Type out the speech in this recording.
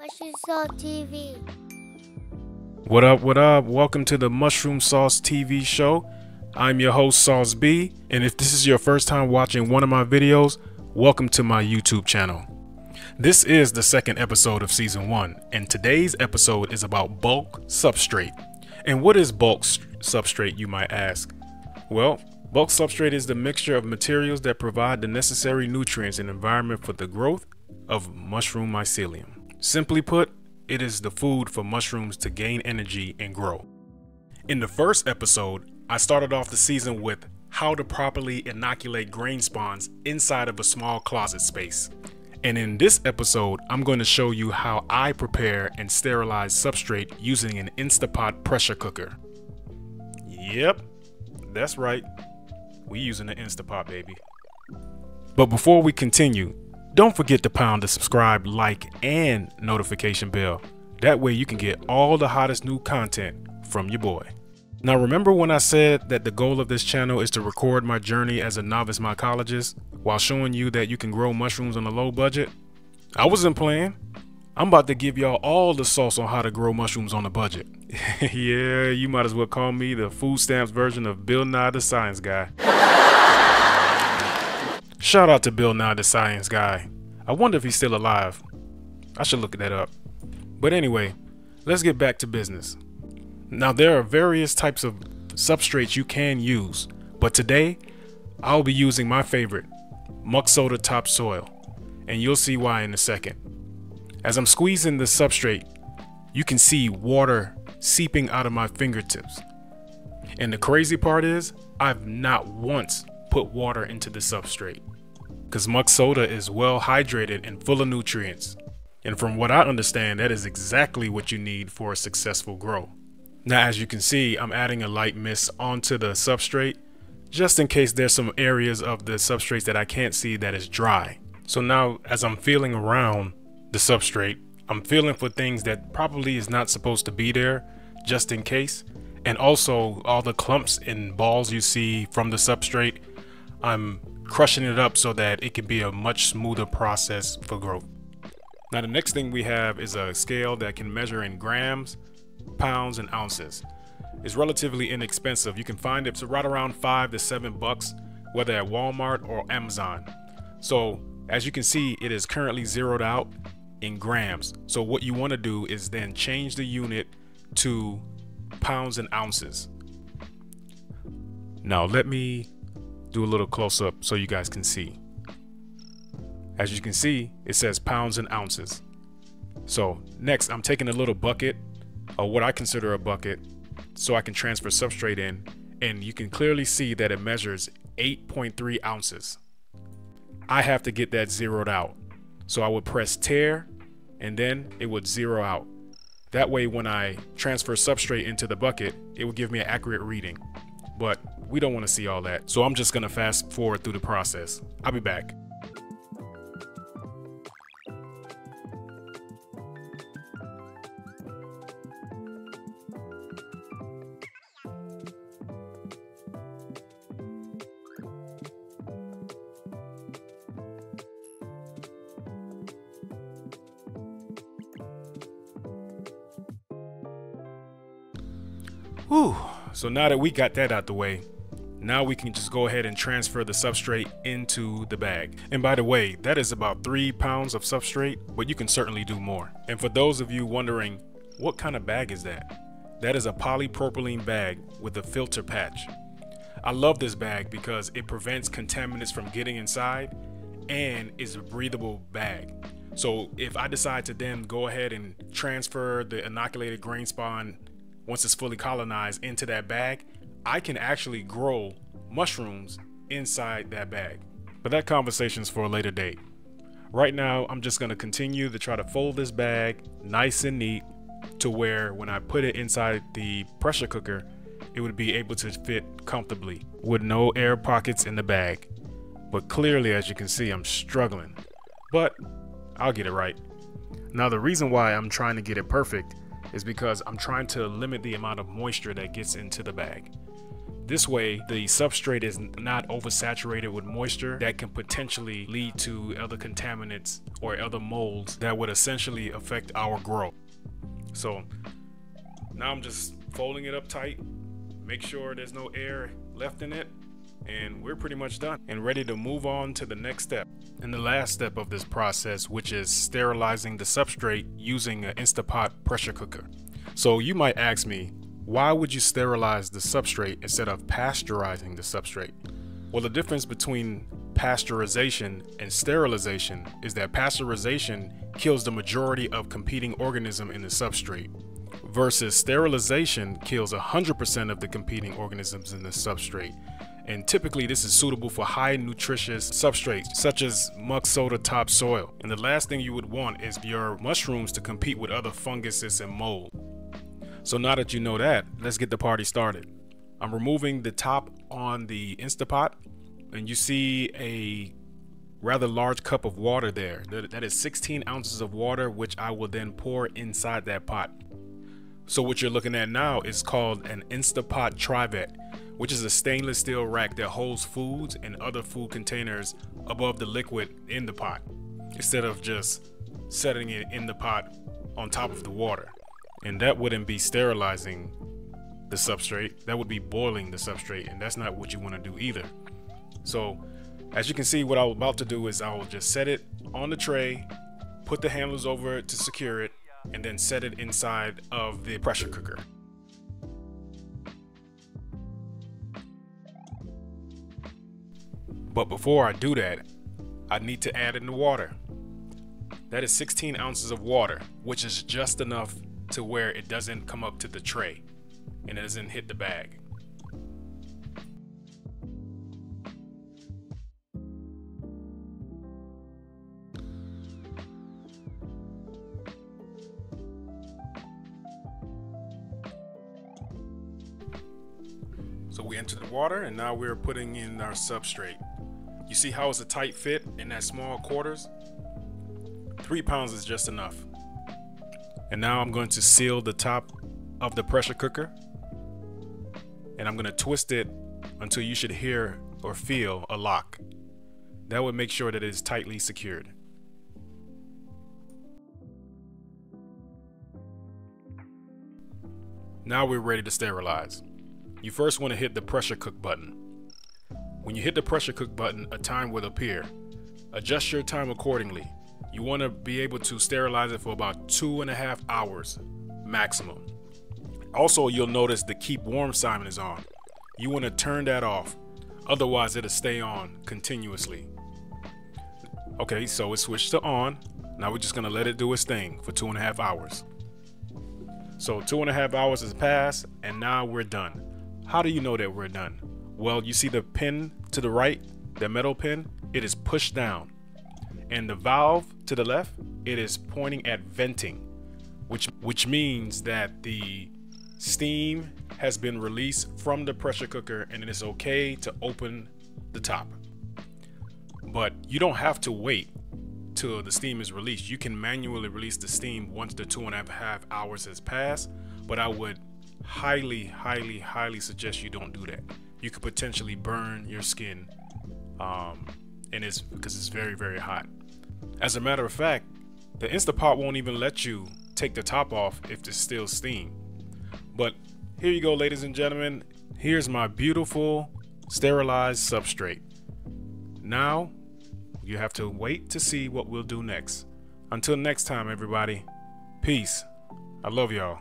Mushroom Sauce TV. What up, what up? Welcome to the Mushroom Sauce TV show. I'm your host, Sauce B, and if this is your first time watching one of my videos, welcome to my YouTube channel. This is the second episode of season 1, and today's episode is about bulk substrate. And what is bulk substrate, you might ask? Well, bulk substrate is the mixture of materials that provide the necessary nutrients and environment for the growth of mushroom mycelium. Simply put, it is the food for mushrooms to gain energy and grow. In the first episode, I started off the season with how to properly inoculate grain spawns inside of a small closet space. And in this episode, I'm going to show you how I prepare and sterilize substrate using an Instapot pressure cooker. Yep, that's right. We using the Instapot, baby. But before we continue, don't forget to pound the subscribe, like, and notification bell. That way you can get all the hottest new content from your boy. Now remember when I said that the goal of this channel is to record my journey as a novice mycologist while showing you that you can grow mushrooms on a low budget? I wasn't playing. I'm about to give y'all all the sauce on how to grow mushrooms on a budget. Yeah, you might as well call me the food stamps version of Bill Nye the Science Guy. Shout out to Bill Nye the Science Guy. I wonder if he's still alive. I should look that up. But anyway, let's get back to business. Now there are various types of substrates you can use, but today I'll be using my favorite, muck soda topsoil, and you'll see why in a second. As I'm squeezing the substrate, you can see water seeping out of my fingertips. And the crazy part is, I've not once put water into the substrate, because muck soda is well hydrated and full of nutrients. And from what I understand, that is exactly what you need for a successful grow. Now, as you can see, I'm adding a light mist onto the substrate, just in case there's some areas of the substrates that I can't see that is dry. So now, as I'm feeling around the substrate, I'm feeling for things that probably is not supposed to be there, just in case. And also all the clumps and balls you see from the substrate, I'm crushing it up so that it can be a much smoother process for growth. Now the next thing we have is a scale that can measure in grams, pounds, and ounces. It's relatively inexpensive. You can find it right around $5 to $7, whether at Walmart or Amazon. So as you can see, it is currently zeroed out in grams. So what you want to do is then change the unit to pounds and ounces. Now let me do a little close up so you guys can see. As you can see, it says pounds and ounces. So next, I'm taking a little bucket, or what I consider a bucket, so I can transfer substrate in, and you can clearly see that it measures 8.3 ounces. I have to get that zeroed out. So I would press tear, and then it would zero out. That way when I transfer substrate into the bucket, it will give me an accurate reading. But we don't want to see all that, so I'm just gonna fast forward through the process. I'll be back. Whew. So now that we got that out the way, now we can just go ahead and transfer the substrate into the bag. And by the way, that is about 3 pounds of substrate, but you can certainly do more. And for those of you wondering, what kind of bag is that? That is a polypropylene bag with a filter patch. I love this bag because it prevents contaminants from getting inside and is a breathable bag. So if I decide to then go ahead and transfer the inoculated grain spawn once it's fully colonized into that bag, I can actually grow mushrooms inside that bag. But that conversation's for a later date. Right now, I'm just gonna continue to try to fold this bag nice and neat to where when I put it inside the pressure cooker, it would be able to fit comfortably with no air pockets in the bag. But clearly, as you can see, I'm struggling, but I'll get it right. Now, the reason why I'm trying to get it perfect is because I'm trying to limit the amount of moisture that gets into the bag. This way, the substrate is not oversaturated with moisture that can potentially lead to other contaminants or other molds that would essentially affect our growth. So now I'm just folding it up tight, make sure there's no air left in it, and we're pretty much done and ready to move on to the next step. And the last step of this process, which is sterilizing the substrate using an Instapot pressure cooker. So you might ask me, why would you sterilize the substrate instead of pasteurizing the substrate? Well, the difference between pasteurization and sterilization is that pasteurization kills the majority of competing organisms in the substrate, versus sterilization kills 100% of the competing organisms in the substrate. And typically this is suitable for high nutritious substrates such as muck soda topsoil. And the last thing you would want is your mushrooms to compete with other funguses and mold. So now that you know that, let's get the party started. I'm removing the top on the Instapot, and you see a rather large cup of water there. That is 16 ounces of water, which I will then pour inside that pot. So what you're looking at now is called an Instapot trivet, which is a stainless steel rack that holds foods and other food containers above the liquid in the pot, instead of just setting it in the pot on top of the water. And that wouldn't be sterilizing the substrate, that would be boiling the substrate, and that's not what you want to do either. So as you can see, what I'm about to do is I will just set it on the tray, put the handles over it to secure it, and then set it inside of the pressure cooker. But before I do that, I need to add in the water. That is 16 ounces of water, which is just enough to where it doesn't come up to the tray and it doesn't hit the bag. So we entered the water, and now we're putting in our substrate. You see how it's a tight fit in that small quarters? 3 pounds is just enough. And now I'm going to seal the top of the pressure cooker, and I'm going to twist it until you should hear or feel a lock. That would make sure that it is tightly secured. Now we're ready to sterilize. You first want to hit the pressure cook button. When you hit the pressure cook button, a time will appear. Adjust your time accordingly. You want to be able to sterilize it for about 2.5 hours maximum. Also, you'll notice the keep warm sign is on. You want to turn that off, otherwise it'll stay on continuously. Okay, so it's switched to on. Now we're just going to let it do its thing for 2.5 hours. So 2.5 hours has passed, and now we're done. How do you know that we're done? Well, you see the pin to the right, the metal pin, it is pushed down. And the valve to the left, it is pointing at venting, which means that the steam has been released from the pressure cooker and it is okay to open the top. But you don't have to wait till the steam is released. You can manually release the steam once the 2.5 hours has passed, but I would highly suggest you don't do that. You could potentially burn your skin, and it's because it's very hot. As a matter of fact, the Instapot won't even let you take the top off if there's still steam. But here you go, ladies and gentlemen. Here's my beautiful sterilized substrate. Now you have to wait to see what we'll do next. Until next time, everybody, peace. I love y'all.